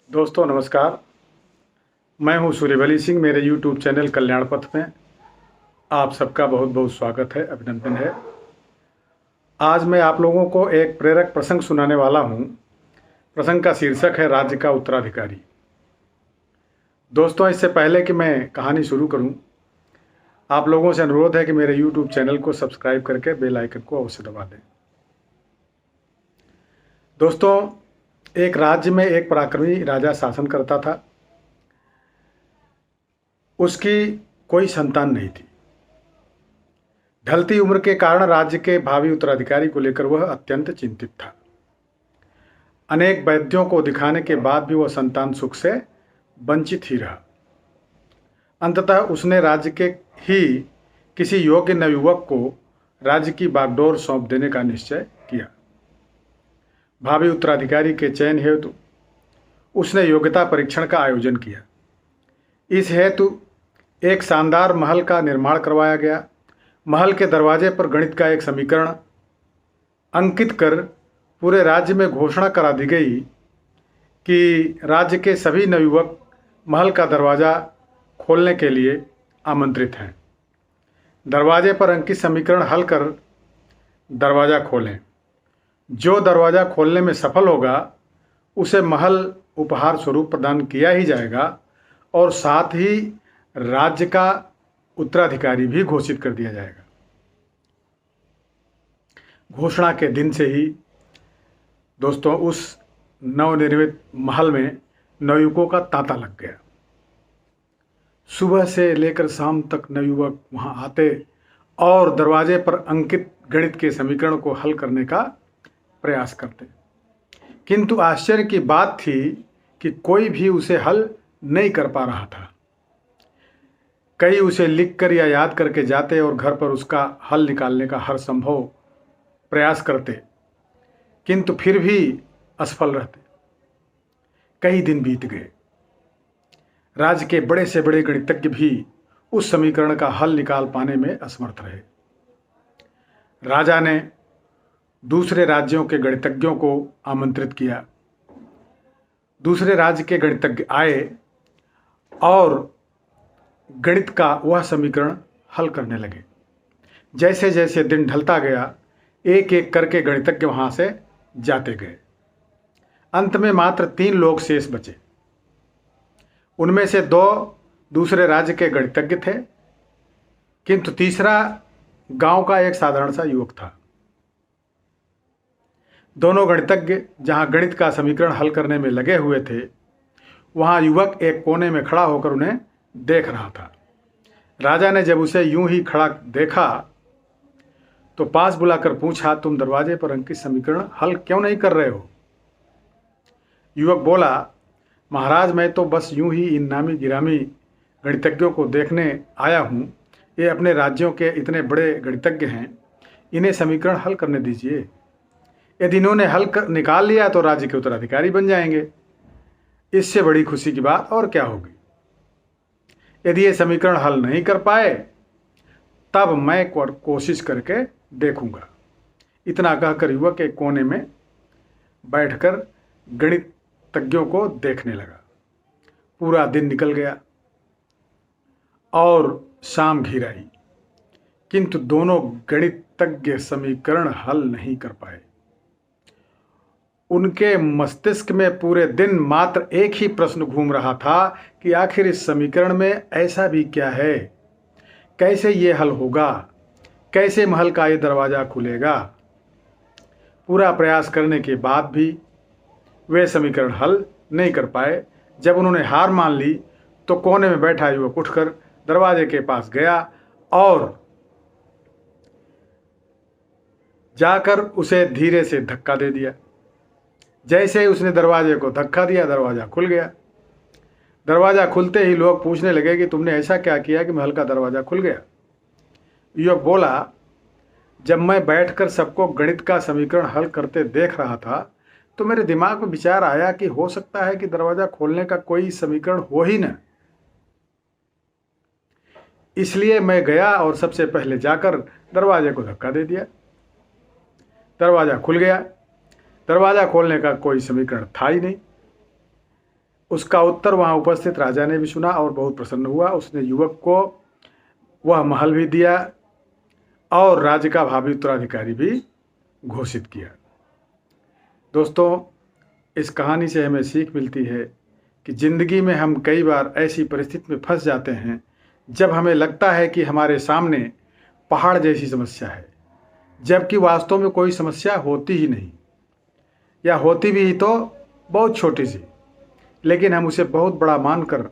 दोस्तों नमस्कार। मैं हूं सूर्यवली सिंह। मेरे YouTube चैनल कल्याण पथ में आप सबका बहुत बहुत स्वागत है, अभिनंदन है। आज मैं आप लोगों को एक प्रेरक प्रसंग सुनाने वाला हूं। प्रसंग का शीर्षक है राज्य का उत्तराधिकारी। दोस्तों, इससे पहले कि मैं कहानी शुरू करूं, आप लोगों से अनुरोध है कि मेरे YouTube चैनल को सब्सक्राइब करके बेल आइकन को अवश्य दबा दें। दोस्तों, एक राज्य में एक पराक्रमी राजा शासन करता था। उसकी कोई संतान नहीं थी। ढलती उम्र के कारण राज्य के भावी उत्तराधिकारी को लेकर वह अत्यंत चिंतित था। अनेक वैद्यों को दिखाने के बाद भी वह संतान सुख से वंचित ही रहा। अंततः उसने राज्य के ही किसी योग्य नवयुवक को राज्य की बागडोर सौंप देने का निश्चय किया। भावी उत्तराधिकारी के चयन हेतु उसने योग्यता परीक्षण का आयोजन किया। इस हेतु एक शानदार महल का निर्माण करवाया गया। महल के दरवाजे पर गणित का एक समीकरण अंकित कर पूरे राज्य में घोषणा करा दी गई कि राज्य के सभी नवयुवक महल का दरवाज़ा खोलने के लिए आमंत्रित हैं। दरवाजे पर अंकित समीकरण हल कर दरवाज़ा खोलें। जो दरवाज़ा खोलने में सफल होगा उसे महल उपहार स्वरूप प्रदान किया ही जाएगा और साथ ही राज्य का उत्तराधिकारी भी घोषित कर दिया जाएगा। घोषणा के दिन से ही दोस्तों उस नवनिर्मित महल में नवयुवकों का तांता लग गया। सुबह से लेकर शाम तक नवयुवक वहां आते और दरवाजे पर अंकित गणित के समीकरण को हल करने का प्रयास करते। किंतु आश्चर्य की बात थी कि कोई भी उसे हल नहीं कर पा रहा था। कई उसे लिखकर या याद करके जाते और घर पर उसका हल निकालने का हर संभव प्रयास करते, किंतु फिर भी असफल रहते। कई दिन बीत गए। राज्य के बड़े से बड़े गणितज्ञ भी उस समीकरण का हल निकाल पाने में असमर्थ रहे। राजा ने दूसरे राज्यों के गणितज्ञों को आमंत्रित किया। दूसरे राज्य के गणितज्ञ आए और गणित का वह समीकरण हल करने लगे। जैसे जैसे दिन ढलता गया, एक एक करके गणितज्ञ वहां से जाते गए। अंत में मात्र 3 लोग शेष बचे। उनमें से 2 दूसरे राज्य के गणितज्ञ थे, किंतु तीसरा गांव का एक साधारण सा युवक था। दोनों गणितज्ञ जहां गणित का समीकरण हल करने में लगे हुए थे, वहां युवक एक कोने में खड़ा होकर उन्हें देख रहा था। राजा ने जब उसे यूं ही खड़ा देखा तो पास बुलाकर पूछा, तुम दरवाजे पर अंकित समीकरण हल क्यों नहीं कर रहे हो? युवक बोला, महाराज, मैं तो बस यूं ही इन नामी गिरामी गणितज्ञों को देखने आया हूं। ये अपने राज्यों के इतने बड़े गणितज्ञ हैं, इन्हें समीकरण हल करने दीजिए। यदि इन्होंने हल निकाल लिया तो राज्य के उत्तराधिकारी बन जाएंगे। इससे बड़ी खुशी की बात और क्या होगी। यदि ये समीकरण हल नहीं कर पाए तब मैं कोशिश करके देखूंगा। इतना कहकर युवक एक कोने में बैठकर गणितज्ञों को देखने लगा। पूरा दिन निकल गया और शाम घिर आई, किंतु दोनों गणितज्ञ समीकरण हल नहीं कर पाए। उनके मस्तिष्क में पूरे दिन मात्र एक ही प्रश्न घूम रहा था कि आखिर इस समीकरण में ऐसा भी क्या है, कैसे ये हल होगा, कैसे महल का ये दरवाज़ा खुलेगा। पूरा प्रयास करने के बाद भी वे समीकरण हल नहीं कर पाए। जब उन्होंने हार मान ली तो कोने में बैठा युवक उठकर दरवाजे के पास गया और जाकर उसे धीरे से धक्का दे दिया। जैसे ही उसने दरवाजे को धक्का दिया, दरवाज़ा खुल गया। दरवाज़ा खुलते ही लोग पूछने लगे कि तुमने ऐसा क्या किया कि महल का दरवाज़ा खुल गया? युवक बोला, जब मैं बैठकर सबको गणित का समीकरण हल करते देख रहा था तो मेरे दिमाग में विचार आया कि हो सकता है कि दरवाज़ा खोलने का कोई समीकरण हो ही न। इसलिए मैं गया और सबसे पहले जाकर दरवाजे को धक्का दे दिया। दरवाज़ा खुल गया। दरवाज़ा खोलने का कोई समीकरण था ही नहीं। उसका उत्तर वहाँ उपस्थित राजा ने भी सुना और बहुत प्रसन्न हुआ। उसने युवक को वह महल भी दिया और राज्य का भावी उत्तराधिकारी भी घोषित किया। दोस्तों, इस कहानी से हमें सीख मिलती है कि ज़िंदगी में हम कई बार ऐसी परिस्थिति में फंस जाते हैं जब हमें लगता है कि हमारे सामने पहाड़ जैसी समस्या है, जबकि वास्तव में कोई समस्या होती ही नहीं, या होती भी तो बहुत छोटी सी, लेकिन हम उसे बहुत बड़ा मानकर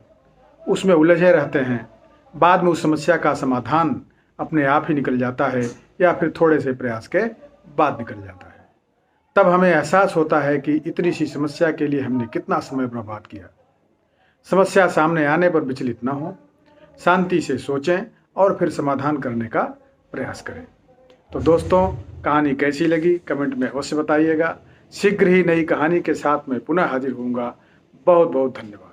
उसमें उलझे रहते हैं। बाद में उस समस्या का समाधान अपने आप ही निकल जाता है या फिर थोड़े से प्रयास के बाद निकल जाता है। तब हमें एहसास होता है कि इतनी सी समस्या के लिए हमने कितना समय बर्बाद किया। समस्या सामने आने पर विचलित न हो, शांति से सोचें और फिर समाधान करने का प्रयास करें। तो दोस्तों, कहानी कैसी लगी कमेंट में अवश्य बताइएगा। शीघ्र ही नई कहानी के साथ मैं पुनः हाजिर होऊंगा। बहुत बहुत धन्यवाद।